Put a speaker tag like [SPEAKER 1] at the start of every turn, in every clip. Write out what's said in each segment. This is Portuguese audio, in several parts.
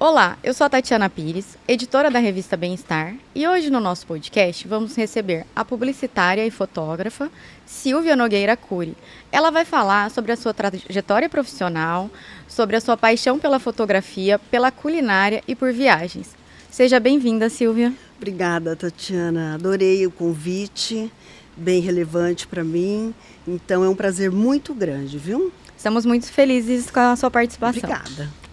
[SPEAKER 1] Olá, eu sou a Tatiana Pires, editora da revista Bem-Estar, e hoje no nosso podcast vamos receber a publicitária e fotógrafa Silvia Nogueira Cury. Ela vai falar sobre a sua trajetória profissional, sobre a sua paixão pela fotografia, pela culinária e por viagens. Seja bem-vinda, Silvia.
[SPEAKER 2] Obrigada, Tatiana. Adorei o convite, bem relevante para mim. Então é um prazer muito grande, viu?
[SPEAKER 1] Estamos muito felizes com a sua participação.
[SPEAKER 2] Obrigada.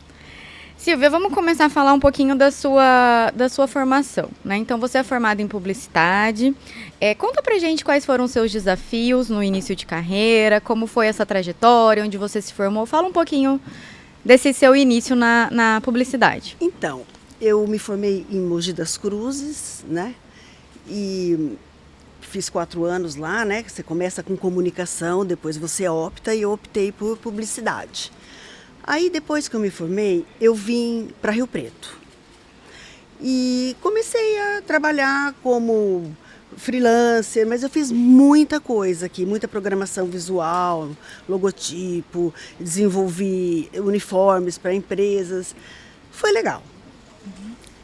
[SPEAKER 1] Silvia, vamos começar a falar um pouquinho da sua formação, né? Então, você é formada em publicidade. Conta pra gente quais foram os seus desafios no início de carreira, como foi essa trajetória, onde você se formou. Fala um pouquinho desse seu início na publicidade.
[SPEAKER 2] Então, eu me formei em Mogi das Cruzes, né? E fiz 4 anos lá, né? Você começa com comunicação, depois você opta, e eu optei por publicidade. Aí, depois que eu me formei, eu vim para Rio Preto. E comecei a trabalhar como freelancer, mas eu fiz muita coisa aqui, muita programação visual, logotipo, desenvolvi uniformes para empresas. Foi legal.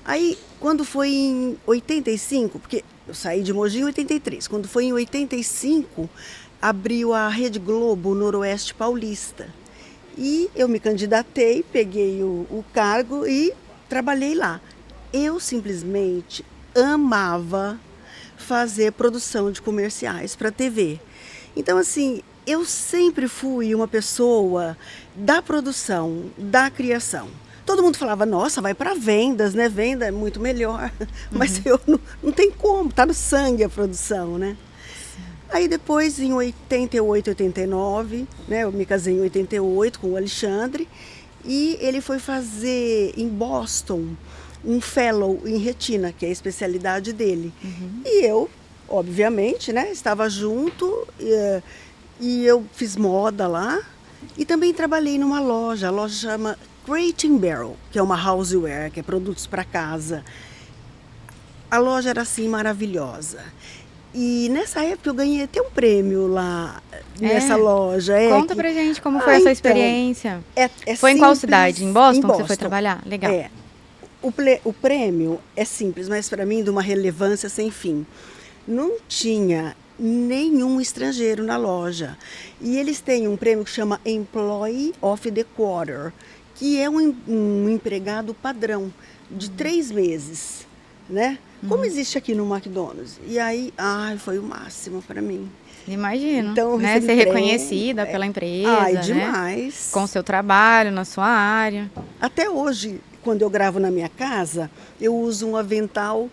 [SPEAKER 2] Aí, quando foi em 85, porque eu saí de Mogi em 83, quando foi em 85, abriu a Rede Globo Noroeste Paulista. E eu me candidatei, peguei o cargo e trabalhei lá. Eu simplesmente amava fazer produção de comerciais para TV. Então, assim, eu sempre fui uma pessoa da produção, da criação. Todo mundo falava, nossa, vai para vendas, né? Venda é muito melhor. Mas eu não tem como, tá no sangue a produção, né? Aí depois, em 88, 89, né, eu me casei em 88 com o Alexandre, e ele foi fazer em Boston um fellow em retina, que é a especialidade dele. E eu, obviamente, né, estava junto, e eu fiz moda lá, e também trabalhei numa loja, a loja chama Crate and Barrel, que é uma houseware, que é produtos para casa. A loja era assim maravilhosa. E nessa época eu ganhei até um prêmio lá nessa loja.
[SPEAKER 1] Conta pra gente como foi essa experiência. Foi em qual cidade? Em Boston, que você foi trabalhar? Legal.
[SPEAKER 2] O prêmio é simples, mas para mim de uma relevância sem fim. Não tinha nenhum estrangeiro na loja. E eles têm um prêmio que chama Employee of the Quarter, que é um empregado padrão de 3 meses, né? Como existe aqui no McDonald's. E aí, foi o máximo para mim.
[SPEAKER 1] Imagino,
[SPEAKER 2] então,
[SPEAKER 1] né? Ser reconhecida pela empresa,
[SPEAKER 2] demais.
[SPEAKER 1] Né? Com o seu trabalho, na sua área.
[SPEAKER 2] Até hoje, quando eu gravo na minha casa, eu uso um avental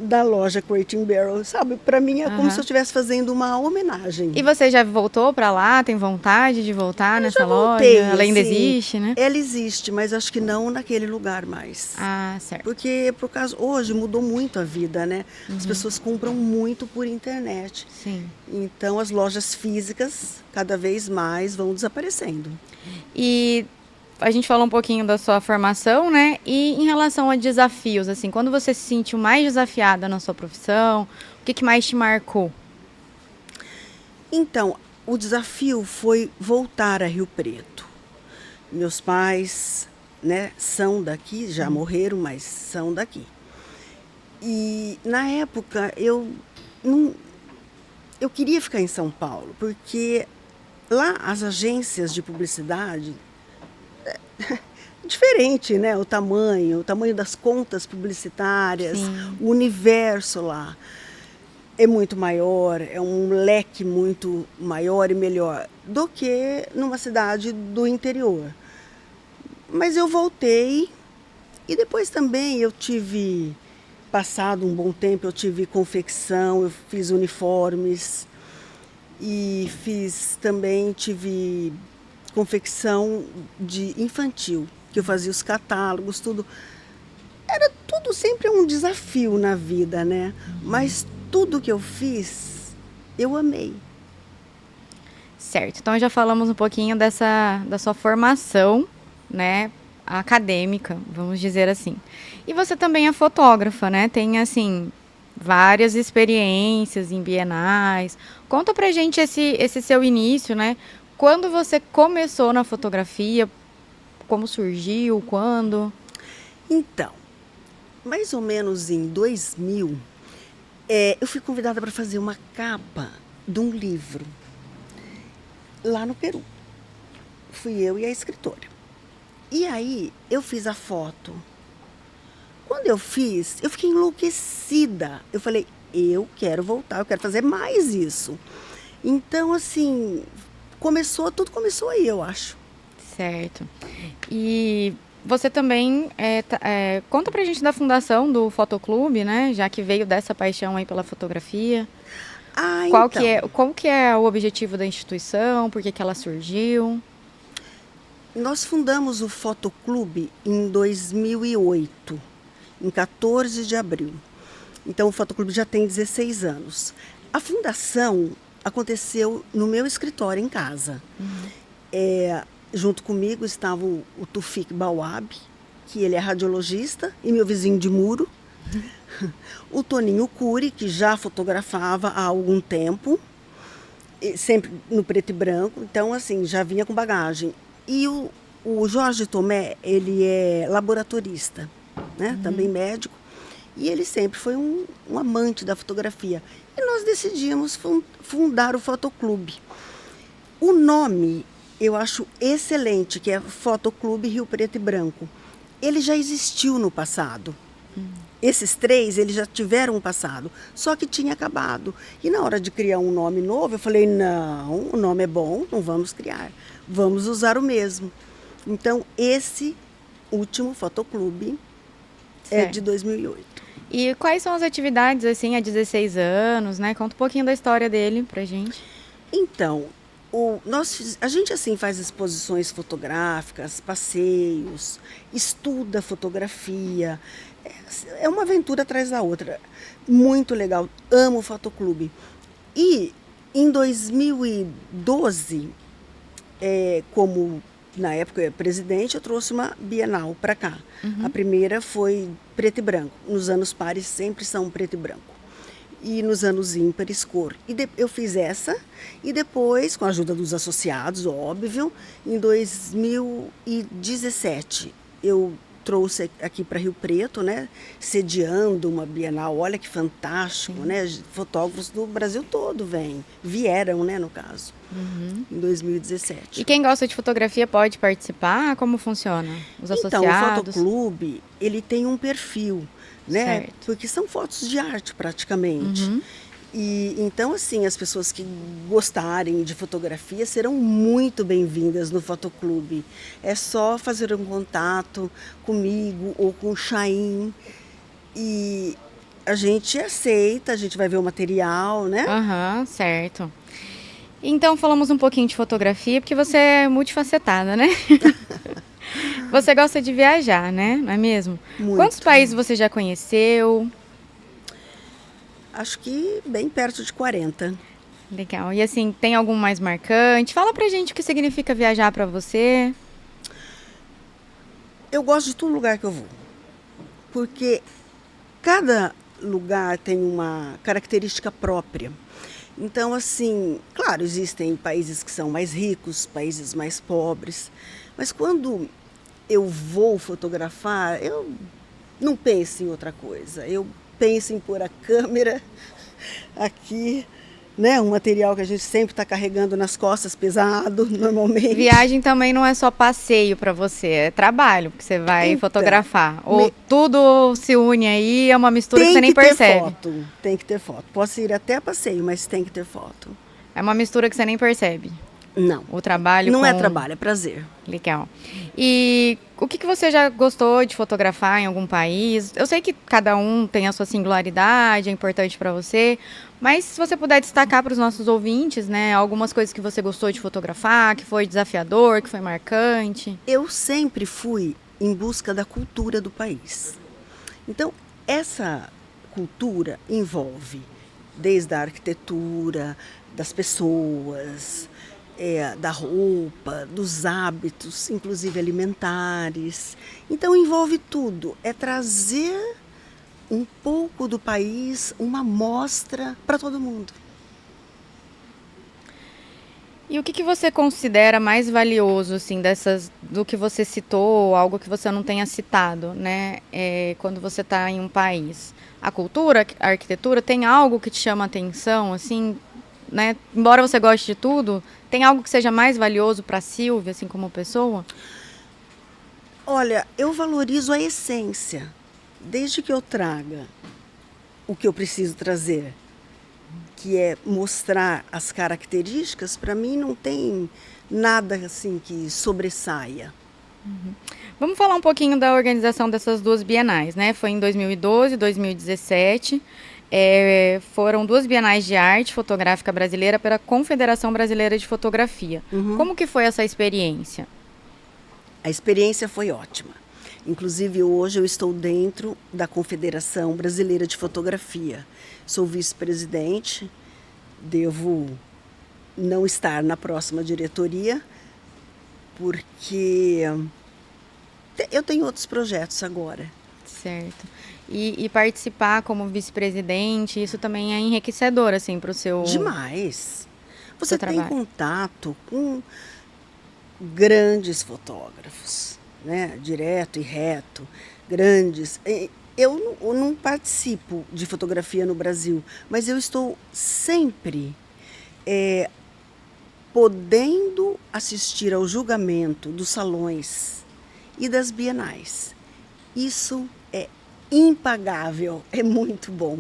[SPEAKER 2] da loja Crate and Barrel, sabe? Para mim é como se eu estivesse fazendo uma homenagem.
[SPEAKER 1] E você já voltou para lá? Tem vontade de voltar nessa loja? Ela ainda existe, né?
[SPEAKER 2] Ela existe, mas acho que não naquele lugar mais.
[SPEAKER 1] Certo.
[SPEAKER 2] Porque, por causa, hoje mudou muito a vida, né? As pessoas compram muito por internet.
[SPEAKER 1] Sim.
[SPEAKER 2] Então, as lojas físicas, cada vez mais, vão desaparecendo.
[SPEAKER 1] E a gente falou um pouquinho da sua formação, né? E em relação a desafios, assim, quando você se sentiu mais desafiada na sua profissão, o que mais te marcou?
[SPEAKER 2] Então, o desafio foi voltar a Rio Preto. Meus pais, né, são daqui, já morreram, mas são daqui. E na época eu queria ficar em São Paulo, porque lá as agências de publicidade diferente, né? O tamanho das contas publicitárias, o universo lá é muito maior, é um leque muito maior e melhor do que numa cidade do interior. Mas eu voltei e depois também eu tive, passado um bom tempo, eu tive confecção, eu fiz uniformes e tive confecção de infantil, que eu fazia os catálogos, tudo. Era tudo sempre um desafio na vida, né? Mas tudo que eu fiz, eu amei.
[SPEAKER 1] Certo, então já falamos um pouquinho da sua formação, né, acadêmica, vamos dizer assim. E você também é fotógrafa, né? Tem, assim, várias experiências em bienais. Conta pra gente esse seu início, né? Quando você começou na fotografia, como surgiu, quando?
[SPEAKER 2] Então, mais ou menos em 2000, eu fui convidada para fazer uma capa de um livro lá no Peru. Fui eu e a escritora. E aí eu fiz a foto. Quando eu fiz, eu fiquei enlouquecida. Eu falei, eu quero voltar, eu quero fazer mais isso. Então, assim, tudo começou aí, eu acho.
[SPEAKER 1] Certo. E você também conta pra gente da fundação do Fotoclube, né? Já que veio dessa paixão aí pela fotografia. Qual que é o objetivo da instituição? Por que ela surgiu?
[SPEAKER 2] Nós fundamos o Fotoclube em 2008, em 14 de abril. Então, o Fotoclube já tem 16 anos. A fundação aconteceu no meu escritório, em casa. Junto comigo estava o Tufik Bawab, que ele é radiologista e meu vizinho de muro. O Toninho Cury, que já fotografava há algum tempo, sempre no preto e branco, então assim, já vinha com bagagem. E o Jorge Tomé, ele é laboratorista, né? Também médico, e ele sempre foi um amante da fotografia. E nós decidimos fundar o Fotoclube. O nome eu acho excelente, que é Fotoclube Rio Preto e Branco. Ele já existiu no passado. Esses 3, eles já tiveram um passado, só que tinha acabado. E na hora de criar um nome novo, eu falei, não, o nome é bom, não vamos criar. Vamos usar o mesmo. Então, esse último Fotoclube é de 2008.
[SPEAKER 1] E quais são as atividades, assim, há 16 anos, né? Conta um pouquinho da história dele pra gente.
[SPEAKER 2] Então, a gente assim faz exposições fotográficas, passeios, estuda fotografia. É uma aventura atrás da outra. Muito legal. Amo o Fotoclube. E em 2012, como na época eu era presidente, eu trouxe uma Bienal para cá. A primeira foi preto e branco. Nos anos pares sempre são preto e branco. E nos anos ímpares, cor. Eu fiz essa e depois, com a ajuda dos associados, óbvio, em 2017, eu trouxe aqui para Rio Preto, né, sediando uma Bienal. Olha que fantástico, né? Fotógrafos do Brasil todo vieram, né, no caso, em 2017.
[SPEAKER 1] E quem gosta de fotografia pode participar? Como funciona? Os associados?
[SPEAKER 2] Então, o Fotoclube, ele tem um perfil, né?
[SPEAKER 1] Certo.
[SPEAKER 2] Porque são fotos de arte praticamente. E então, assim, as pessoas que gostarem de fotografia serão muito bem-vindas no Fotoclube. É só fazer um contato comigo ou com o Chaim e a gente aceita, a gente vai ver o material, né?
[SPEAKER 1] Certo. Então, falamos um pouquinho de fotografia, porque você é multifacetada, né? Você gosta de viajar, né? Não é mesmo?
[SPEAKER 2] Muito.
[SPEAKER 1] Quantos países você já conheceu?
[SPEAKER 2] Acho que bem perto de 40.
[SPEAKER 1] Legal. E assim, tem algum mais marcante? Fala pra gente o que significa viajar pra você.
[SPEAKER 2] Eu gosto de todo lugar que eu vou, porque cada lugar tem uma característica própria. Então, assim, claro, existem países que são mais ricos, países mais pobres, mas quando eu vou fotografar, eu não penso em outra coisa. Eu penso em pôr a câmera aqui, né? Um material que a gente sempre está carregando nas costas, pesado, normalmente.
[SPEAKER 1] Viagem também não é só passeio para você, é trabalho, porque você vai fotografar. Ou tudo se une aí, é uma mistura que você nem percebe.
[SPEAKER 2] Tem que ter foto. Posso ir até a passeio, mas tem que ter foto.
[SPEAKER 1] É uma mistura que você nem percebe.
[SPEAKER 2] Não.
[SPEAKER 1] O trabalho
[SPEAKER 2] não é trabalho, é prazer.
[SPEAKER 1] Legal. E o que você já gostou de fotografar em algum país? Eu sei que cada um tem a sua singularidade, é importante para você, mas se você puder destacar para os nossos ouvintes, né, algumas coisas que você gostou de fotografar, que foi desafiador, que foi marcante.
[SPEAKER 2] Eu sempre fui em busca da cultura do país. Então, essa cultura envolve desde a arquitetura, das pessoas, da roupa, dos hábitos, inclusive alimentares. Então envolve tudo. É trazer um pouco do país, uma amostra para todo mundo.
[SPEAKER 1] E o que você considera mais valioso, assim, do que você citou, algo que você não tenha citado, né? Quando você está em um país? A cultura, a arquitetura, tem algo que te chama a atenção, assim, né? Embora você goste de tudo, tem algo que seja mais valioso para a Silvia, assim, como pessoa?
[SPEAKER 2] Olha, eu valorizo a essência. Desde que eu traga o que eu preciso trazer, que é mostrar as características, para mim não tem nada assim que sobressaia.
[SPEAKER 1] Vamos falar um pouquinho da organização dessas duas bienais, né? Foi em 2012 e 2017. Foram duas bienais de arte fotográfica brasileira pela Confederação Brasileira de Fotografia. Como que foi essa experiência?
[SPEAKER 2] A experiência foi ótima. Inclusive, hoje eu estou dentro da Confederação Brasileira de Fotografia. Sou vice-presidente, devo não estar na próxima diretoria, porque eu tenho outros projetos agora.
[SPEAKER 1] Certo. E participar como vice-presidente, isso também é enriquecedor, assim, para o seu...
[SPEAKER 2] Demais. Você
[SPEAKER 1] seu
[SPEAKER 2] tem
[SPEAKER 1] trabalho.
[SPEAKER 2] contato com grandes fotógrafos, né? Direto e reto, grandes. Eu não participo de fotografia no Brasil, mas eu estou sempre podendo assistir ao julgamento dos salões e das bienais. Isso é impagável, é muito bom.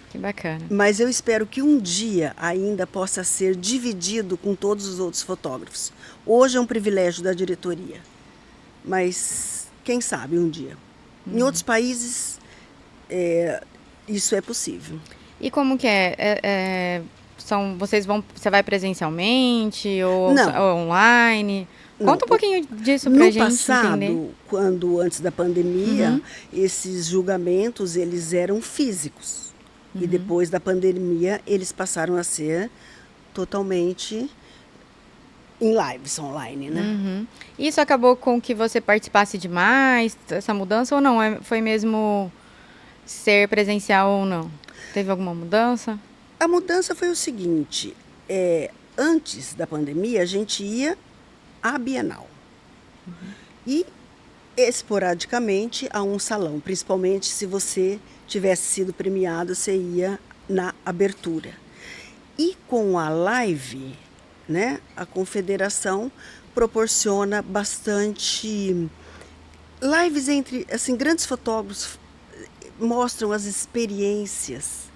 [SPEAKER 1] Que bacana.
[SPEAKER 2] Mas eu espero que um dia ainda possa ser dividido com todos os outros fotógrafos. Hoje é um privilégio da diretoria, mas quem sabe um dia. Em outros países, isso é possível.
[SPEAKER 1] E como que é? Você vai presencialmente ou online?
[SPEAKER 2] Não,
[SPEAKER 1] Conta um pouquinho disso pra
[SPEAKER 2] no
[SPEAKER 1] gente
[SPEAKER 2] passado,
[SPEAKER 1] entender.
[SPEAKER 2] antes da pandemia, esses julgamentos eles eram físicos. E depois da pandemia, eles passaram a ser totalmente em lives online, né?
[SPEAKER 1] Isso acabou com que você participasse demais, essa mudança, ou não? Foi mesmo ser presencial ou não? Teve alguma mudança?
[SPEAKER 2] A mudança foi o seguinte, antes da pandemia, a gente ia à Bienal. E esporadicamente a um salão, principalmente se você tivesse sido premiado, você ia na abertura. E com a live, né, a confederação proporciona bastante lives entre, assim, grandes fotógrafos mostram as experiências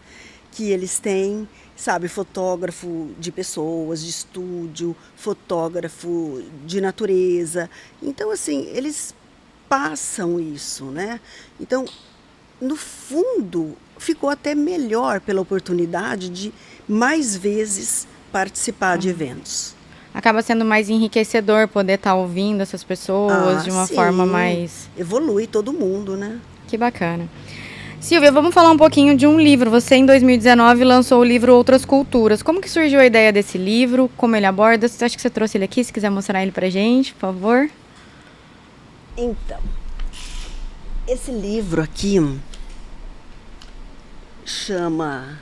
[SPEAKER 2] que eles têm, sabe, fotógrafo de pessoas, de estúdio, fotógrafo de natureza. Então, assim, eles passam isso, né? Então, no fundo, ficou até melhor pela oportunidade de mais vezes participar de eventos.
[SPEAKER 1] Acaba sendo mais enriquecedor poder estar ouvindo essas pessoas de uma forma mais...
[SPEAKER 2] Evolui todo mundo, né?
[SPEAKER 1] Que bacana. Silvia, vamos falar um pouquinho de um livro. Você, em 2019, lançou o livro Outras Culturas. Como que surgiu a ideia desse livro? Como ele aborda? Acho que você trouxe ele aqui, se quiser mostrar ele pra gente, por favor.
[SPEAKER 2] Então, esse livro aqui chama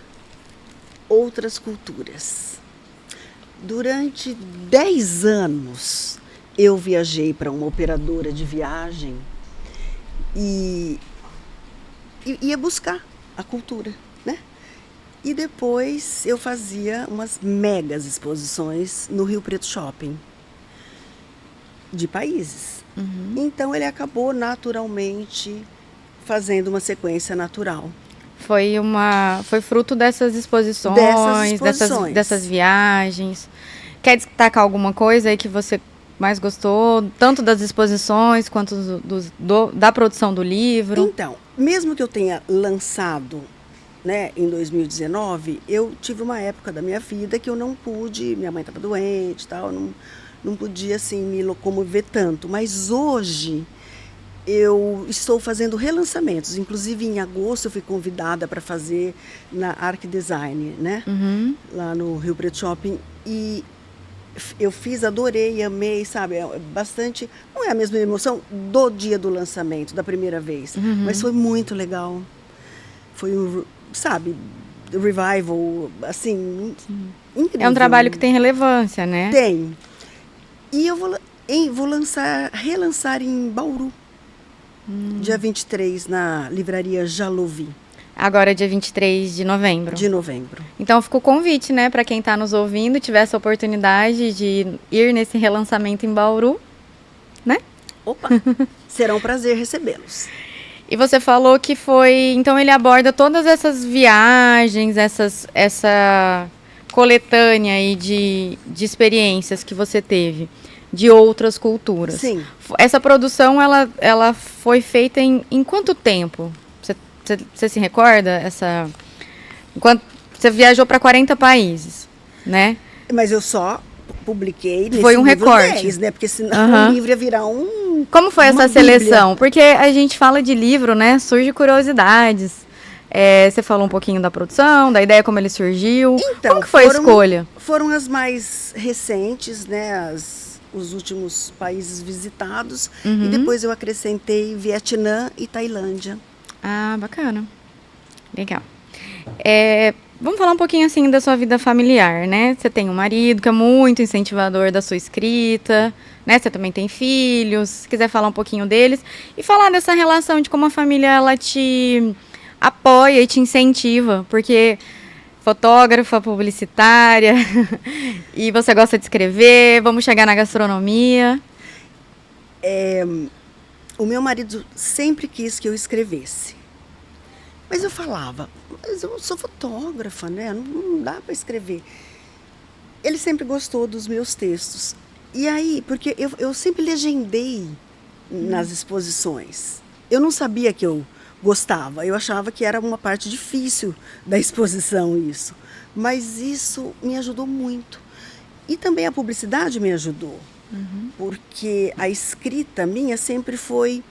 [SPEAKER 2] Outras Culturas. Durante 10 anos, eu viajei para uma operadora de viagem e ia buscar a cultura, né? E depois eu fazia umas megas exposições no Rio Preto Shopping, de países. Então ele acabou naturalmente fazendo uma sequência natural.
[SPEAKER 1] Foi fruto dessas exposições, dessas viagens. Quer destacar alguma coisa aí que você mais gostou, tanto das exposições quanto da produção do livro?
[SPEAKER 2] Então, mesmo que eu tenha lançado, né, em 2019, eu tive uma época da minha vida que eu não pude, minha mãe estava doente e tal, não podia assim, me locomover tanto. Mas hoje eu estou fazendo relançamentos. Inclusive, em agosto, eu fui convidada para fazer na Arc Design, né? Lá no Rio Preto Shopping. E eu fiz, adorei, amei, sabe? Bastante. Não é a mesma emoção do dia do lançamento, da primeira vez. Mas foi muito legal. Foi sabe? revival, assim, incrível.
[SPEAKER 1] É um trabalho que tem relevância, né?
[SPEAKER 2] Tem. E eu vou relançar em Bauru, dia 23, na livraria Jalouvi.
[SPEAKER 1] Agora, dia 23 de novembro.
[SPEAKER 2] De novembro.
[SPEAKER 1] Então, fica o convite, né, para quem está nos ouvindo, tiver essa oportunidade de ir nesse relançamento em Bauru, né?
[SPEAKER 2] Opa, será um prazer recebê-los.
[SPEAKER 1] E você falou que foi... Então, ele aborda todas essas viagens, essa coletânea aí de experiências que você teve de outras culturas.
[SPEAKER 2] Sim.
[SPEAKER 1] Essa produção, ela foi feita em quanto tempo? Você se recorda? Você viajou para 40 países, né?
[SPEAKER 2] Mas eu só publiquei nesse
[SPEAKER 1] foi um
[SPEAKER 2] livro
[SPEAKER 1] recorte.
[SPEAKER 2] 10, né? Porque senão o livro ia virar
[SPEAKER 1] Como foi essa
[SPEAKER 2] bíblia.
[SPEAKER 1] seleção? Porque a gente fala de livro, né? Surge curiosidades. Você falou um pouquinho da produção, da ideia, como ele surgiu.
[SPEAKER 2] Então,
[SPEAKER 1] como que foi a escolha?
[SPEAKER 2] Foram as mais recentes, né? Os últimos países visitados. E depois eu acrescentei Vietnã e Tailândia.
[SPEAKER 1] Ah, bacana. Legal. Vamos falar um pouquinho assim da sua vida familiar, né? Você tem um marido que é muito incentivador da sua escrita, né? Você também tem filhos. Se quiser falar um pouquinho deles e falar dessa relação de como a família ela te apoia e te incentiva, porque fotógrafa, publicitária e você gosta de escrever. Vamos chegar na gastronomia.
[SPEAKER 2] O meu marido sempre quis que eu escrevesse. Mas eu falava, mas eu sou fotógrafa, né? Não dá para escrever. Ele sempre gostou dos meus textos. E aí, porque eu sempre legendei nas exposições. Eu não sabia que eu gostava. Eu achava que era uma parte difícil da exposição isso. Mas isso me ajudou muito. E também a publicidade me ajudou. Porque a escrita minha sempre foi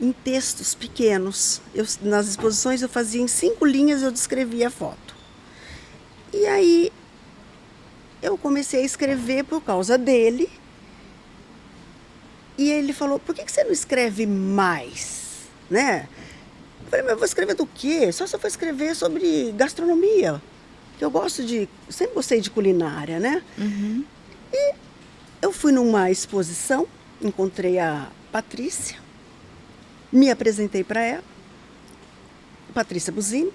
[SPEAKER 2] em textos pequenos. Nas exposições eu fazia em 5 linhas, eu descrevia a foto. E aí eu comecei a escrever por causa dele. E ele falou, por que você não escreve mais? Né? Eu falei, mas eu vou escrever do quê? Só se eu for escrever sobre gastronomia. Que eu sempre gostei de culinária, né? E eu fui numa exposição, encontrei a Patrícia, me apresentei para ela, Patrícia Buzini,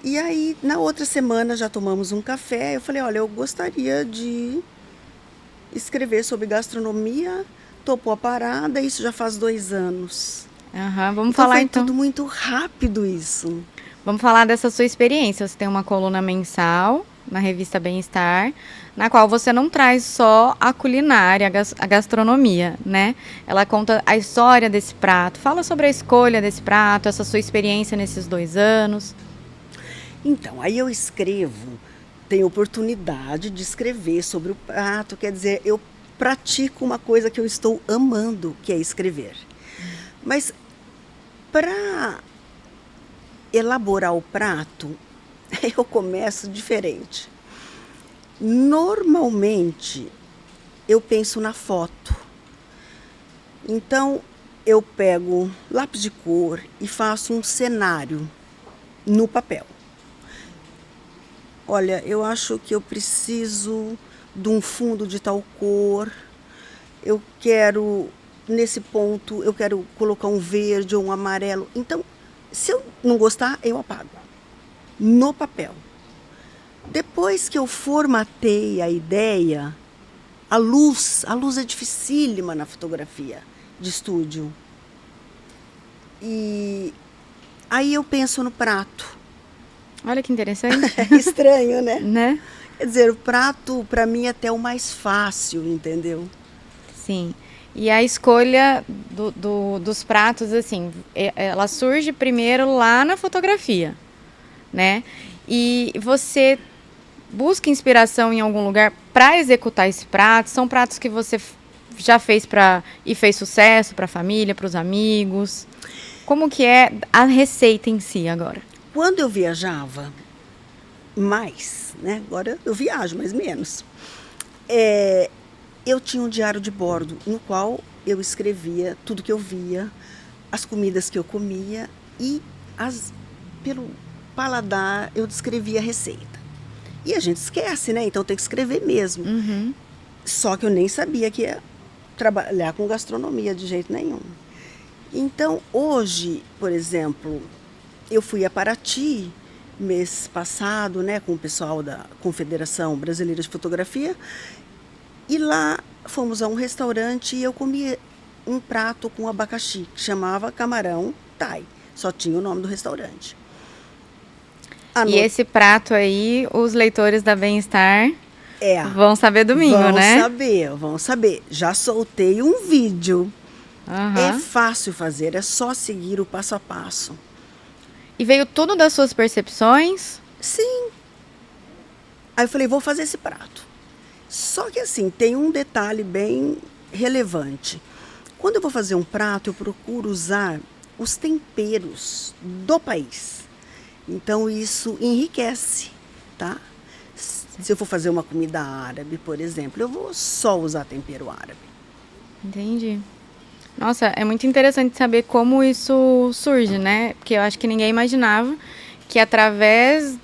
[SPEAKER 2] e aí na outra semana já tomamos um café, eu falei, olha, eu gostaria de escrever sobre gastronomia, topou a parada, isso já faz 2 anos.
[SPEAKER 1] Vamos falar
[SPEAKER 2] foi
[SPEAKER 1] então.
[SPEAKER 2] Tudo muito rápido isso.
[SPEAKER 1] Vamos falar dessa sua experiência. Você tem uma coluna mensal na revista Bem-Estar, na qual você não traz só a culinária, a gastronomia, né? Ela conta a história desse prato, fala sobre a escolha desse prato, essa sua experiência nesses 2 anos.
[SPEAKER 2] Então, aí eu tenho oportunidade de escrever sobre o prato, quer dizer, eu pratico uma coisa que eu estou amando, que é escrever. Mas para elaborar o prato, eu começo diferente. Normalmente, eu penso na foto. Então, eu pego lápis de cor e faço um cenário no papel. Olha, eu acho que eu preciso de um fundo de tal cor. Nesse ponto, eu quero colocar um verde ou um amarelo. Então, se eu não gostar, eu apago. No papel. Depois que eu formatei a ideia, a luz é dificílima na fotografia de estúdio. E aí eu penso no prato.
[SPEAKER 1] Olha que interessante.
[SPEAKER 2] É estranho, né?
[SPEAKER 1] Né?
[SPEAKER 2] Quer dizer, o prato, para mim, é até o mais fácil, entendeu?
[SPEAKER 1] Sim. E a escolha dos pratos, assim, ela surge primeiro lá na fotografia, né? E você busca inspiração em algum lugar para executar esse prato? São pratos que você já fez e fez sucesso para a família, para os amigos? Como que é a receita em si agora?
[SPEAKER 2] Quando eu viajava mais, né? Agora eu viajo, mas menos. Eu tinha um diário de bordo, no qual eu escrevia tudo que eu via, as comidas que eu comia e paladar, eu descrevia a receita. E a gente esquece, né? Então tem que escrever mesmo. Só que eu nem sabia que ia trabalhar com gastronomia de jeito nenhum. Então, hoje, por exemplo, eu fui a Paraty mês passado, né, com o pessoal da Confederação Brasileira de Fotografia, e lá fomos a um restaurante e eu comi um prato com abacaxi, que chamava Camarão Thai. Só tinha o nome do restaurante.
[SPEAKER 1] E esse prato aí, os leitores da Bem-Estar vão saber domingo, né?
[SPEAKER 2] Vão saber. Já soltei um vídeo.
[SPEAKER 1] Uhum.
[SPEAKER 2] É fácil fazer, é só seguir o passo a passo.
[SPEAKER 1] E veio tudo das suas percepções?
[SPEAKER 2] Sim. Aí eu falei, vou fazer esse prato. Só que assim, tem um detalhe bem relevante. Quando eu vou fazer um prato, eu procuro usar os temperos do país. Então isso enriquece, tá? Se eu for fazer uma comida árabe, por exemplo, eu vou só usar tempero árabe.
[SPEAKER 1] Entendi. Nossa, é muito interessante saber como isso surge, né? Porque eu acho que ninguém imaginava que através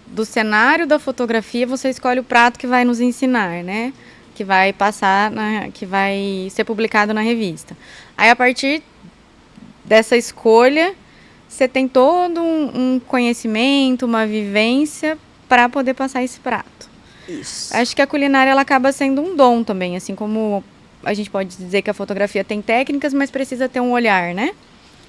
[SPEAKER 1] do cenário da fotografia você escolhe o prato que vai nos ensinar, né? Que vai passar, que vai ser publicado na revista. Aí, a partir dessa escolha, você tem todo um conhecimento, uma vivência para poder passar esse prato.
[SPEAKER 2] Isso.
[SPEAKER 1] Acho que a culinária ela acaba sendo um dom também, assim como a gente pode dizer que a fotografia tem técnicas, mas precisa ter um olhar, né?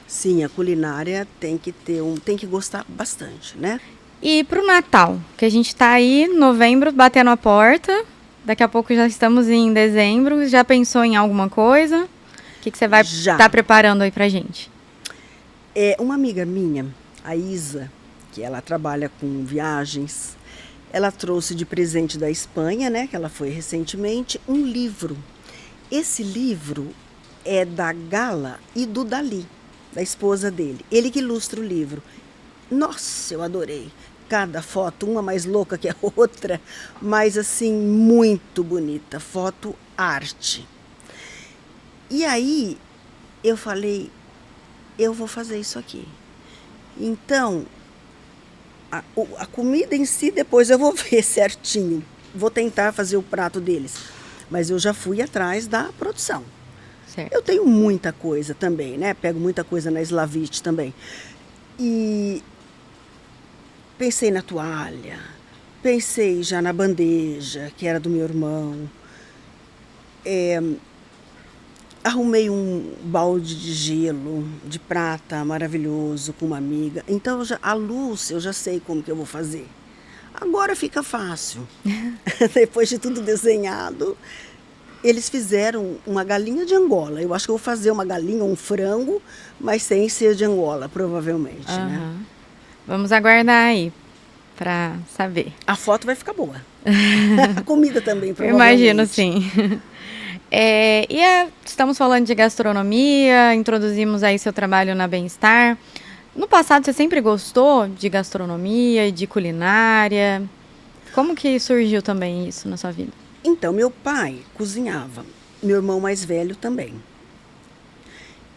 [SPEAKER 2] Sim, a culinária tem que gostar bastante, né?
[SPEAKER 1] E para o Natal, que a gente está aí, novembro, batendo a porta, daqui a pouco já estamos em dezembro, já pensou em alguma coisa? O que você vai estar preparando aí pra gente?
[SPEAKER 2] Uma amiga minha, a Isa, que ela trabalha com viagens, ela trouxe de presente da Espanha, né, que ela foi recentemente, um livro. Esse livro é da Gala e do Dalí, da esposa dele. Ele que ilustra o livro. Nossa, eu adorei. Cada foto, uma mais louca que a outra, mas assim, muito bonita. Foto arte. E aí, eu falei, eu vou fazer isso aqui. Então, a comida em si, depois eu vou ver certinho. Vou tentar fazer o prato deles. Mas eu já fui atrás da produção.
[SPEAKER 1] Certo.
[SPEAKER 2] Eu tenho muita coisa também, né? Pego muita coisa na Slavit também. E pensei na toalha, pensei já na bandeja, que era do meu irmão. Arrumei um balde de gelo, de prata, maravilhoso, com uma amiga. Então, a luz, eu já sei como que eu vou fazer. Agora fica fácil. Depois de tudo desenhado, eles fizeram uma galinha de Angola. Eu acho que eu vou fazer uma galinha, um frango, mas sem ser de Angola, provavelmente, né?
[SPEAKER 1] Vamos aguardar aí para saber.
[SPEAKER 2] A foto vai ficar boa. A comida também, provavelmente.
[SPEAKER 1] Imagino, sim. Estamos falando de gastronomia, introduzimos aí seu trabalho na Bem-Estar. No passado, você sempre gostou de gastronomia, de culinária? Como que surgiu também isso na sua vida?
[SPEAKER 2] Então, meu pai cozinhava, meu irmão mais velho também.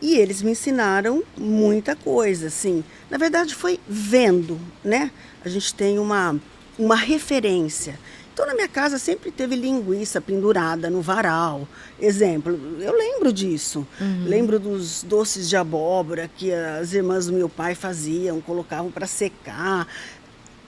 [SPEAKER 2] E eles me ensinaram muita coisa, assim. Na verdade, foi vendo, né? A gente tem uma referência. Então, na minha casa sempre teve linguiça pendurada no varal. Exemplo, eu lembro disso. Lembro dos doces de abóbora que as irmãs do meu pai faziam, colocavam para secar.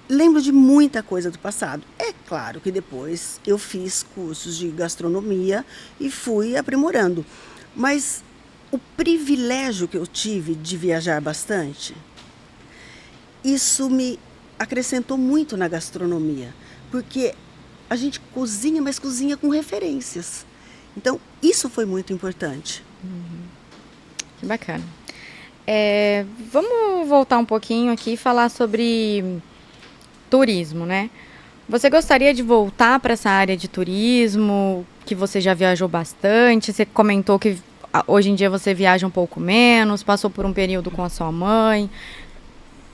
[SPEAKER 2] Lembro de muita coisa do passado. É claro que depois eu fiz cursos de gastronomia e fui aprimorando. Mas o privilégio que eu tive de viajar bastante, isso me acrescentou muito na gastronomia. Porque a gente cozinha, mas cozinha com referências. Então, isso foi muito importante.
[SPEAKER 1] Que bacana. Vamos voltar um pouquinho aqui e falar sobre turismo, né? Você gostaria de voltar para essa área de turismo, que você já viajou bastante? Você comentou que hoje em dia você viaja um pouco menos, passou por um período com a sua mãe.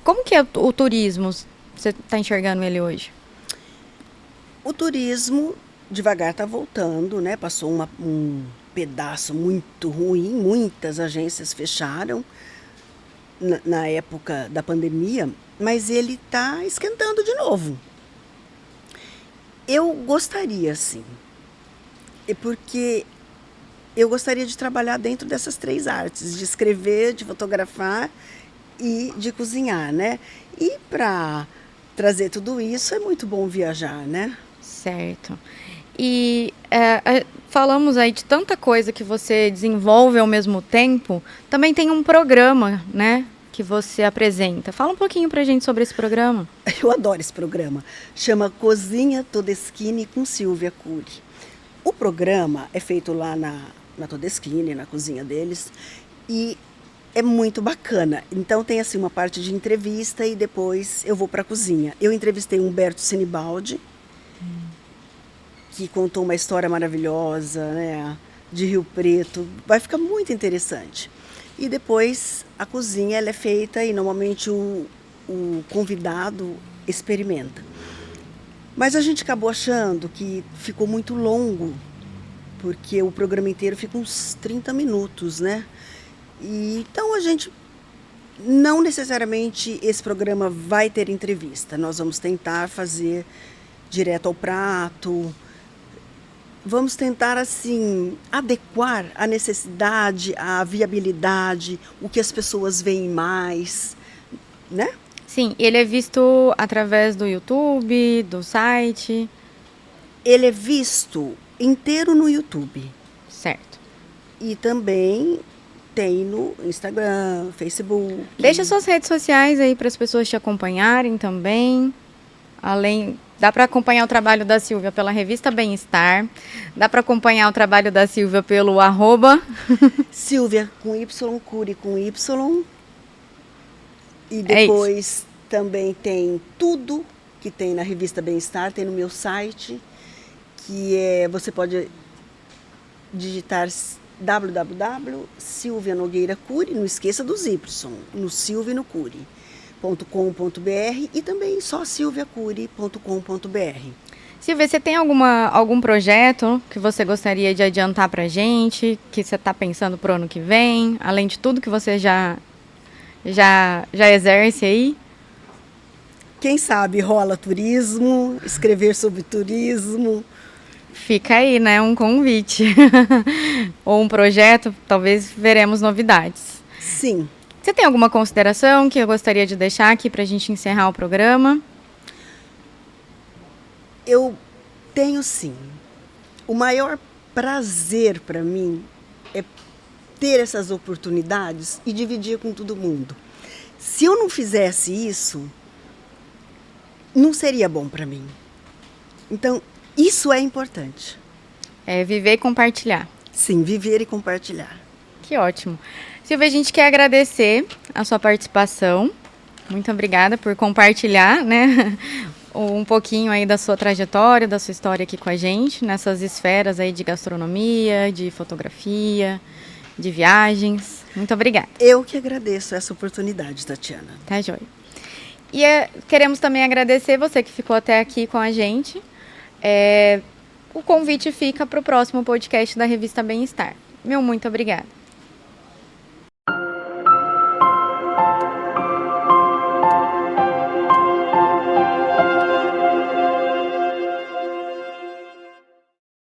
[SPEAKER 1] Como que é o turismo? Você está enxergando ele hoje?
[SPEAKER 2] O turismo devagar está voltando, né? Passou um pedaço muito ruim, muitas agências fecharam, na época da pandemia, mas ele está esquentando de novo. Eu gostaria, sim, porque eu gostaria de trabalhar dentro dessas 3 artes, de escrever, de fotografar e de cozinhar, né? E para trazer tudo isso é muito bom viajar, né?
[SPEAKER 1] Certo. E falamos aí de tanta coisa que você desenvolve ao mesmo tempo. Também tem um programa, né, que você apresenta. Fala um pouquinho pra gente sobre esse programa.
[SPEAKER 2] Eu adoro esse programa. Chama Cozinha Todeschini com Silvia Cury. O programa é feito lá na Todeschini, na cozinha deles, e é muito bacana. Então tem assim uma parte de entrevista e depois eu vou para a cozinha. Eu entrevistei Humberto Sinibaldi, que contou uma história maravilhosa, né, de Rio Preto. Vai ficar muito interessante. E depois a cozinha ela é feita e normalmente o convidado experimenta. Mas a gente acabou achando que ficou muito longo, porque o programa inteiro fica uns 30 minutos, né? E, então a gente, não necessariamente esse programa vai ter entrevista. Nós vamos tentar fazer direto ao prato. Vamos tentar, assim, adequar a necessidade, a viabilidade, o que as pessoas veem mais, né?
[SPEAKER 1] Sim, ele é visto através do YouTube, do site.
[SPEAKER 2] Ele é visto inteiro no YouTube
[SPEAKER 1] Certo.
[SPEAKER 2] e também tem no Instagram, Facebook.
[SPEAKER 1] Deixa suas redes sociais aí para as pessoas te acompanharem também. Além, dá para acompanhar o trabalho da Silvia pela revista Bem-Estar. Dá para acompanhar o trabalho da Silvia pelo @
[SPEAKER 2] Silvia com Y, Cury com Y. E depois também tem tudo que tem na revista Bem-Estar, tem no meu site, que você pode digitar www.silvianogueiracury, não esqueça dos Y, no Silvia e no Cury.com.br e também só silviacury.com.br.
[SPEAKER 1] Silvia, você tem algum projeto que você gostaria de adiantar para a gente, que você está pensando para o ano que vem, além de tudo que você já exerce aí?
[SPEAKER 2] Quem sabe rola turismo, escrever sobre turismo.
[SPEAKER 1] Fica aí, né, um convite. Ou um projeto, talvez veremos novidades.
[SPEAKER 2] Sim.
[SPEAKER 1] Você tem alguma consideração que eu gostaria de deixar aqui para a gente encerrar o programa?
[SPEAKER 2] Eu tenho, sim. O maior prazer para mim é ter essas oportunidades e dividir com todo mundo. Se eu não fizesse isso, não seria bom para mim. Então, isso é importante.
[SPEAKER 1] É viver e compartilhar.
[SPEAKER 2] Sim, viver e compartilhar.
[SPEAKER 1] Que ótimo. Silvia, a gente quer agradecer a sua participação. Muito obrigada por compartilhar, né, um pouquinho aí da sua trajetória, da sua história aqui com a gente, nessas esferas aí de gastronomia, de fotografia, de viagens. Muito obrigada.
[SPEAKER 2] Eu que agradeço essa oportunidade, Tatiana.
[SPEAKER 1] Tá, joia. E queremos também agradecer você que ficou até aqui com a gente. O convite fica para o próximo podcast da revista Bem-Estar. Meu muito obrigada.